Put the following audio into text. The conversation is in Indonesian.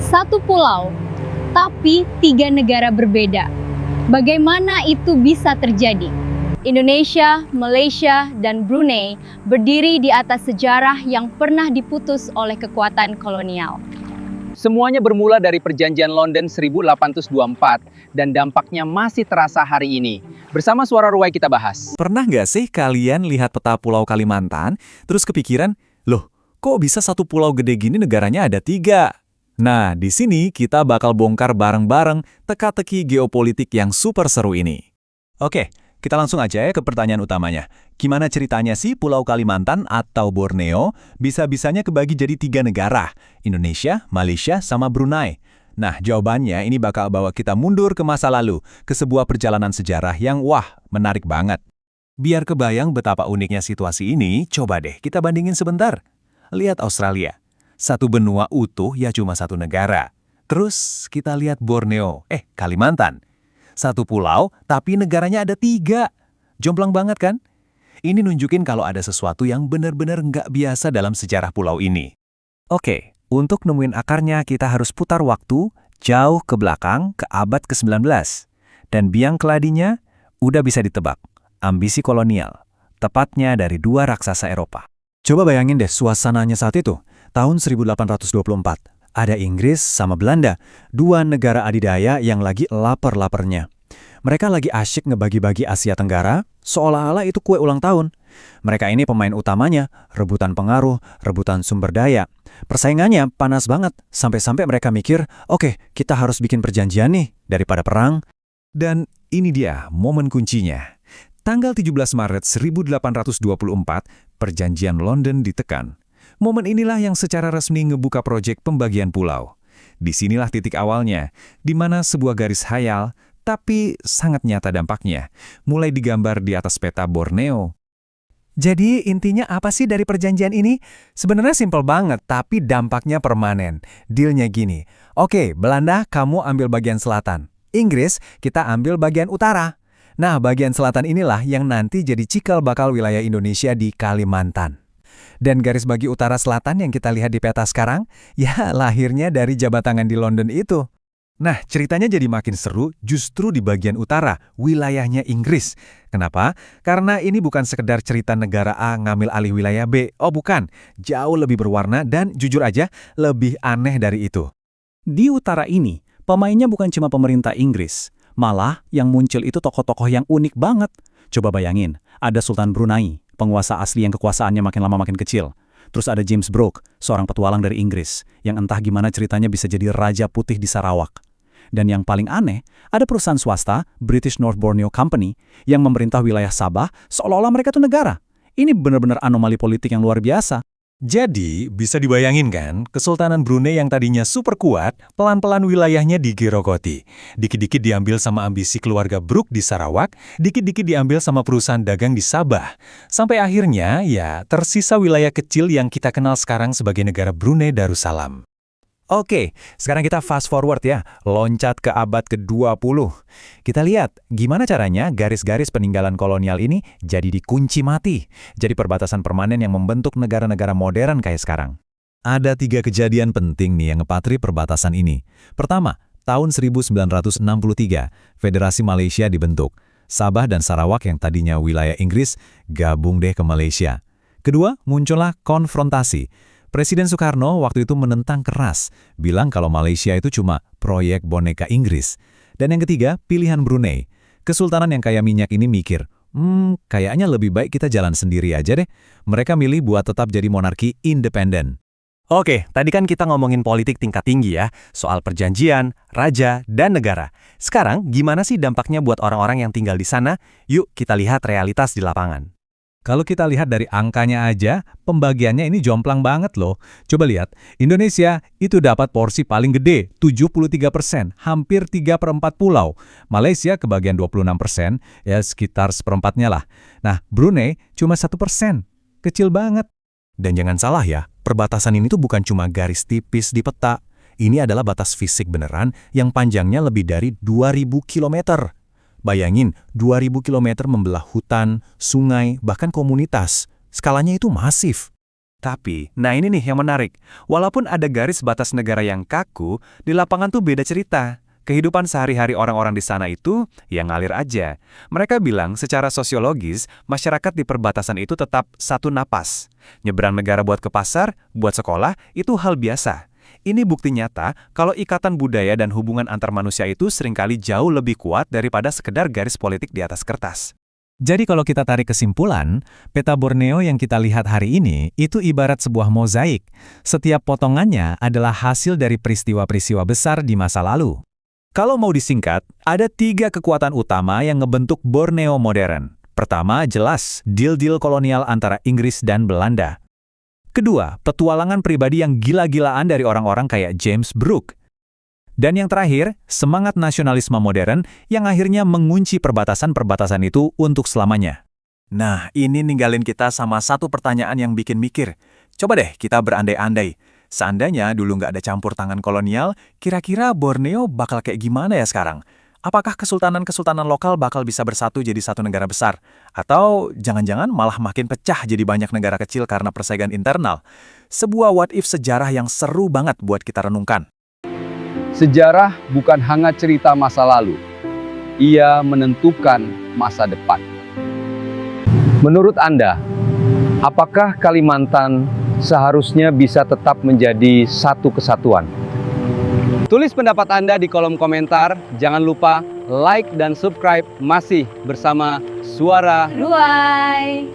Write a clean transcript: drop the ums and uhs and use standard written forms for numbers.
Satu pulau, tapi tiga negara berbeda. Bagaimana itu bisa terjadi? Indonesia, Malaysia, dan Brunei berdiri di atas sejarah yang pernah diputus oleh kekuatan kolonial. Semuanya bermula dari Perjanjian London 1824 dan dampaknya masih terasa hari ini. Bersama Suara Ruwai kita bahas. Pernah nggak sih kalian lihat peta Pulau Kalimantan, terus kepikiran, loh, kok bisa satu pulau gede gini negaranya ada 3? Nah, di sini kita bakal bongkar bareng-bareng teka-teki geopolitik yang super seru ini. Oke, kita langsung aja ya ke pertanyaan utamanya. Gimana ceritanya sih Pulau Kalimantan atau Borneo bisa-bisanya kebagi jadi 3 negara? Indonesia, Malaysia, sama Brunei. Nah, jawabannya ini bakal bawa kita mundur ke masa lalu, ke sebuah perjalanan sejarah yang menarik banget. Biar kebayang betapa uniknya situasi ini, coba deh kita bandingin sebentar. Lihat Australia. Satu benua utuh ya cuma satu negara. Terus kita lihat Borneo, Kalimantan. Satu pulau, tapi negaranya ada 3. Jomplang banget kan? Ini nunjukin kalau ada sesuatu yang benar-benar nggak biasa dalam sejarah pulau ini. Oke, untuk nemuin akarnya kita harus putar waktu jauh ke belakang ke abad ke-19. Dan biang keladinya udah bisa ditebak. Ambisi kolonial, tepatnya dari 2 raksasa Eropa. Coba bayangin deh suasananya saat itu, tahun 1824. Ada Inggris sama Belanda, 2 negara adidaya yang lagi lapar-laparnya. Mereka lagi asyik ngebagi-bagi Asia Tenggara, seolah-olah itu kue ulang tahun. Mereka ini pemain utamanya, rebutan pengaruh, rebutan sumber daya. Persaingannya panas banget, sampai-sampai mereka mikir, oke, kita harus bikin perjanjian nih, daripada perang. Dan ini dia momen kuncinya. Tanggal 17 Maret 1824, Perjanjian London ditekan. Momen inilah yang secara resmi ngebuka proyek pembagian pulau. Disinilah titik awalnya, di mana sebuah garis hayal, tapi sangat nyata dampaknya, mulai digambar di atas peta Borneo. Jadi intinya apa sih dari perjanjian ini? Sebenarnya simpel banget, tapi dampaknya permanen. Dealnya gini, oke, Belanda kamu ambil bagian selatan. Inggris kita ambil bagian utara. Nah, bagian selatan inilah yang nanti jadi cikal bakal wilayah Indonesia di Kalimantan. Dan garis bagi utara selatan yang kita lihat di peta sekarang, ya lahirnya dari jabat tangan di London itu. Nah, ceritanya jadi makin seru justru di bagian utara, wilayahnya Inggris. Kenapa? Karena ini bukan sekedar cerita negara A ngambil alih wilayah B. Oh bukan, jauh lebih berwarna dan jujur aja lebih aneh dari itu. Di utara ini, pemainnya bukan cuma pemerintah Inggris. Malah yang muncul itu tokoh-tokoh yang unik banget. Coba bayangin, ada Sultan Brunei, penguasa asli yang kekuasaannya makin lama makin kecil. Terus ada James Brooke, seorang petualang dari Inggris, yang entah gimana ceritanya bisa jadi Raja Putih di Sarawak. Dan yang paling aneh, ada perusahaan swasta, British North Borneo Company, yang memerintah wilayah Sabah seolah-olah mereka tuh negara. Ini benar-benar anomali politik yang luar biasa. Jadi, bisa dibayangin kan, Kesultanan Brunei yang tadinya super kuat, pelan-pelan wilayahnya digirokoti. Dikit-dikit diambil sama ambisi keluarga Brooke di Sarawak, dikit-dikit diambil sama perusahaan dagang di Sabah. Sampai akhirnya, ya, tersisa wilayah kecil yang kita kenal sekarang sebagai negara Brunei Darussalam. Oke, sekarang kita fast forward ya, loncat ke abad ke-20. Kita lihat gimana caranya garis-garis peninggalan kolonial ini jadi dikunci mati. Jadi perbatasan permanen yang membentuk negara-negara modern kayak sekarang. Ada 3 kejadian penting nih yang ngepatri perbatasan ini. Pertama, tahun 1963, Federasi Malaysia dibentuk. Sabah dan Sarawak yang tadinya wilayah Inggris gabung deh ke Malaysia. Kedua, muncullah konfrontasi. Presiden Soekarno waktu itu menentang keras, bilang kalau Malaysia itu cuma proyek boneka Inggris. Dan yang ketiga, pilihan Brunei. Kesultanan yang kaya minyak ini mikir, kayaknya lebih baik kita jalan sendiri aja deh. Mereka milih buat tetap jadi monarki independen. Oke, tadi kan kita ngomongin politik tingkat tinggi ya, soal perjanjian, raja, dan negara. Sekarang, gimana sih dampaknya buat orang-orang yang tinggal di sana? Yuk kita lihat realitas di lapangan. Kalau kita lihat dari angkanya aja, pembagiannya ini jomplang banget loh. Coba lihat, Indonesia itu dapat porsi paling gede, 73%, hampir 3/4 pulau. Malaysia kebagian 26%, ya sekitar seperempatnya lah. Nah, Brunei cuma 1%, kecil banget. Dan jangan salah ya, perbatasan ini tuh bukan cuma garis tipis di peta. Ini adalah batas fisik beneran yang panjangnya lebih dari 2.000 kilometer. Bayangin, 2.000 kilometer membelah hutan, sungai, bahkan komunitas. Skalanya itu masif. Tapi, nah ini nih yang menarik. Walaupun ada garis batas negara yang kaku, di lapangan tuh beda cerita. Kehidupan sehari-hari orang-orang di sana itu yang ngalir aja. Mereka bilang secara sosiologis, masyarakat di perbatasan itu tetap satu napas. Nyebrang negara buat ke pasar, buat sekolah, itu hal biasa. Ini bukti nyata kalau ikatan budaya dan hubungan antar manusia itu seringkali jauh lebih kuat daripada sekedar garis politik di atas kertas. Jadi kalau kita tarik kesimpulan, peta Borneo yang kita lihat hari ini itu ibarat sebuah mozaik. Setiap potongannya adalah hasil dari peristiwa-peristiwa besar di masa lalu. Kalau mau disingkat, ada 3 kekuatan utama yang ngebentuk Borneo modern. Pertama, jelas, deal-deal kolonial antara Inggris dan Belanda. Kedua, petualangan pribadi yang gila-gilaan dari orang-orang kayak James Brooke. Dan yang terakhir, semangat nasionalisme modern yang akhirnya mengunci perbatasan-perbatasan itu untuk selamanya. Nah, ini ninggalin kita sama satu pertanyaan yang bikin mikir. Coba deh kita berandai-andai. Seandainya dulu nggak ada campur tangan kolonial, kira-kira Borneo bakal kayak gimana ya sekarang? Apakah kesultanan-kesultanan lokal bakal bisa bersatu jadi satu negara besar? Atau jangan-jangan malah makin pecah jadi banyak negara kecil karena persaingan internal? Sebuah what if sejarah yang seru banget buat kita renungkan. Sejarah bukan hanya cerita masa lalu. Ia menentukan masa depan. Menurut Anda, apakah Kalimantan seharusnya bisa tetap menjadi satu kesatuan? Tulis pendapat Anda di kolom komentar. Jangan lupa like dan subscribe masih bersama Suara Ruai.